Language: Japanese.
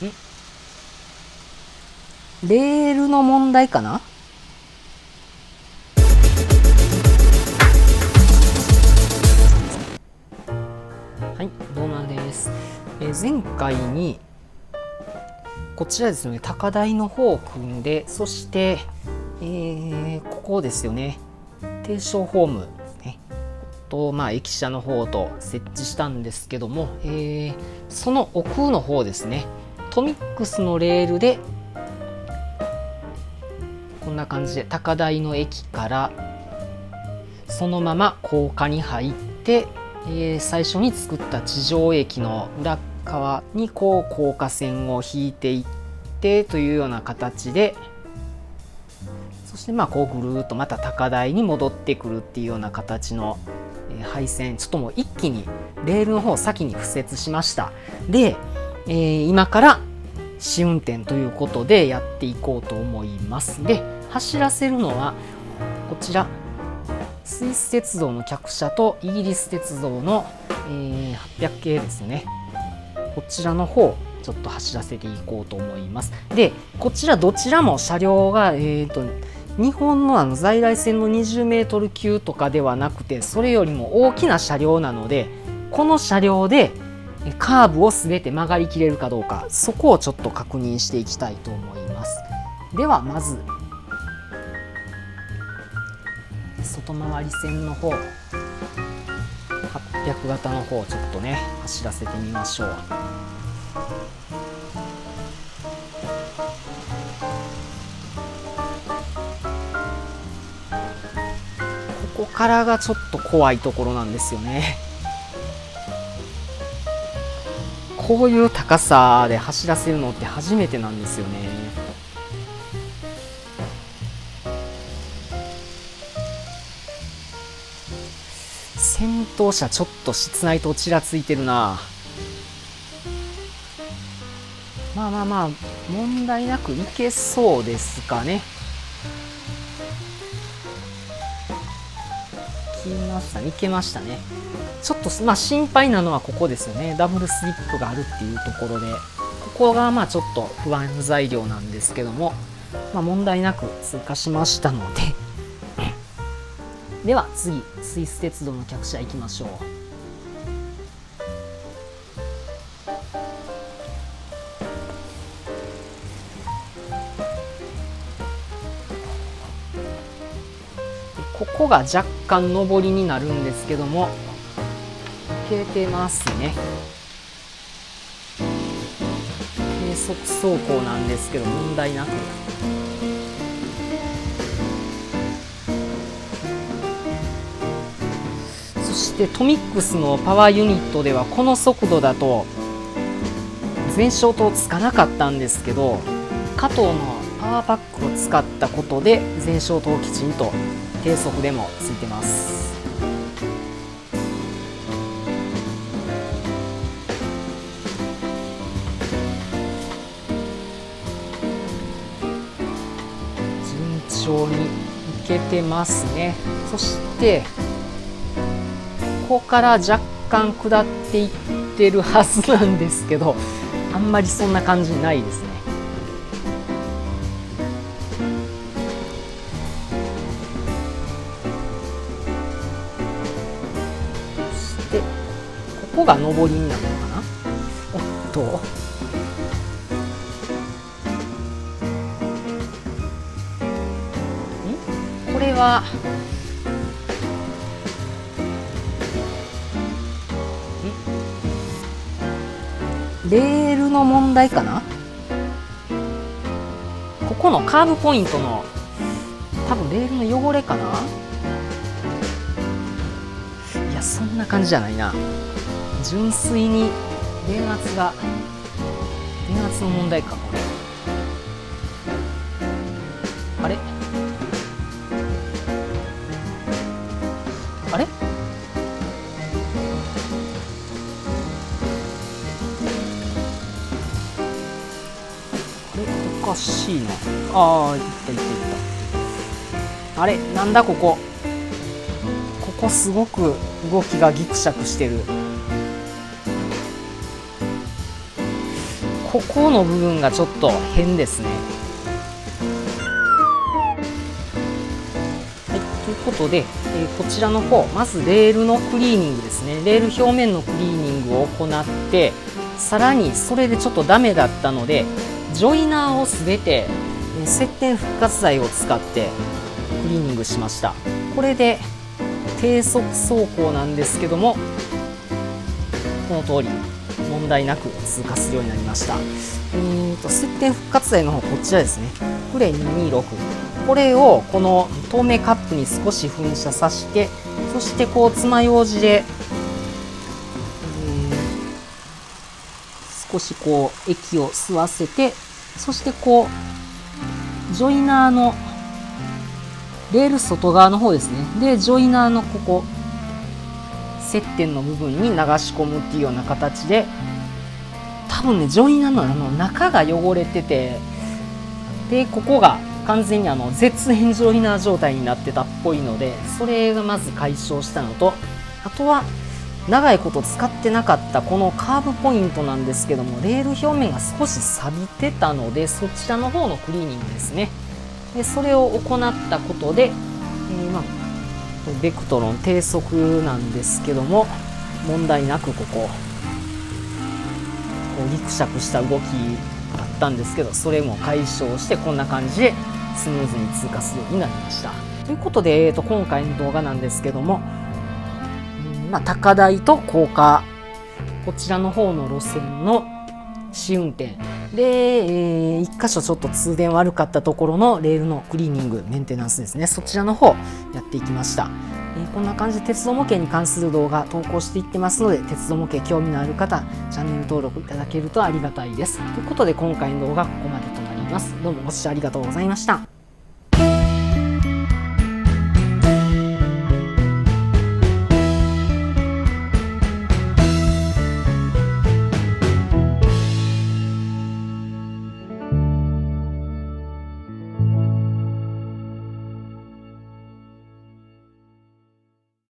レールの問題かな。はい、どうもです。前回にこちらですよね、高台の方を組んで、そして、ここですよね、低床ホーム、ね、と、駅舎の方と設置したんですけども、その奥の方ですね、トミックスのレールでこんな感じで高台の駅からそのまま高架に入って、最初に作った地上駅の裏側にこう高架線を引いていってというような形で、そしてこうぐるっとまた高台に戻ってくるっていうような形の配線、ちょっともう一気にレールの方を先に敷設しました。で、今から試運転ということでやっていこうと思います。で、走らせるのはこちらスイス鉄道の客車とイギリス鉄道の、800系ですね、こちらの方ちょっと走らせていこうと思います。で、こちらどちらも車両が、日本の在来線の20メートル級とかではなくて、それよりも大きな車両なので、この車両でカーブを全て曲がりきれるかどうか、そこをちょっと確認していきたいと思います。ではまず外回り線の方、800型の方ちょっとね走らせてみましょう。ここからがちょっと怖いところなんですよね。こういう高さで走らせるのって初めてなんですよね。先頭車ちょっと室内とちらついてるな。問題なくいけそうですかね。いけましたね。ちょっと心配なのはここですよね。ダブルスリップがあるっていうところで、ここがちょっと不安材料なんですけども、問題なく通過しましたのででは次、スイス鉄道の客車行きましょう。ここが若干上りになるんですけども、いけてますね。低速走行なんですけど問題なく。そしてトミックスのパワーユニットではこの速度だと前照灯つかなかったんですけど、加藤のパワーパックを使ったことで前照灯きちんと低速でもついてます。順調にいけてますね。そしてここから若干下っていってるはずなんですけど、あんまりそんな感じないですね。そしてここが上りになるのかな。おっと、これはレールの問題かな。ここのカーブポイントの多分レールの汚れかな。いや、そんな感じじゃないな。純粋に電圧の問題か。これあれあれおかしいな。ああ、いったいったいった。あれなんだここ。ここすごく動きがギクシャクしてる。ここの部分がちょっと変ですね。はい、ということで、こちらの方、まずレールのクリーニングですね。レール表面のクリーニングを行って、さらにそれでちょっとダメだったので、ジョイナーをすべて接点復活剤を使ってクリーニングしました。これで低速走行なんですけども、この通り問題なく通過するようになりました。接点復活剤の方、こちらですね。クレ226。これをこの透明カップに少し噴射させて、そしてこう爪楊枝で、少しこう液を吸わせて、そしてこうジョイナーのレール外側の方ですね。でジョイナーのここ接点の部分に流し込むっていうような形で、多分ねジョイナーの中が汚れてて、でここが完全に絶縁ジョイナー状態になってたっぽいので、それがまず解消したのと、あとは長いこと使ってなかったこのカーブポイントなんですけども、レール表面が少し錆びてたので、そちらの方のクリーニングですね。でそれを行ったことで、ベクトロン低速なんですけども、問題なくこうギクシャクした動きだったんですけど、それも解消してこんな感じでスムーズに通過するようになりました。ということで、今回の動画なんですけども、高台と高架、こちらの方の路線の試運転で、1箇所ちょっと通電悪かったところのレールのクリーニング、メンテナンスですね、そちらの方やっていきました。こんな感じで鉄道模型に関する動画投稿していってますので、鉄道模型興味のある方、チャンネル登録いただけるとありがたいです。ということで今回の動画はここまでとなります。どうもご視聴ありがとうございました。